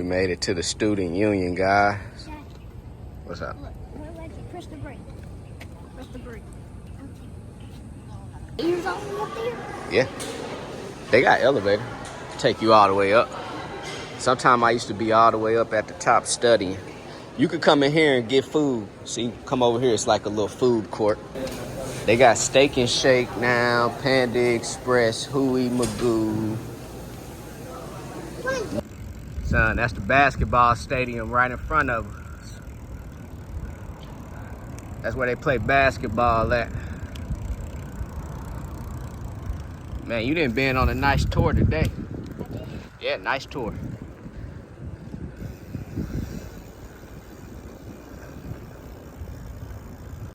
made it to the student union, guys. Dad, What's up? look, press the brake. Press the brake. Okay. Ears all the way up there? Yeah. They got elevator. Take you all the way up. Sometime I used to be all the way up at the top studying. You could come in here and get food. See, come over here. It's like a little food court. They got Steak and Shake now, Panda Express, Huey Magoo. Son, that's the basketball stadium right in front of us. That's where they play basketball at. Man, you done been on a nice tour today. I did. Yeah, nice tour.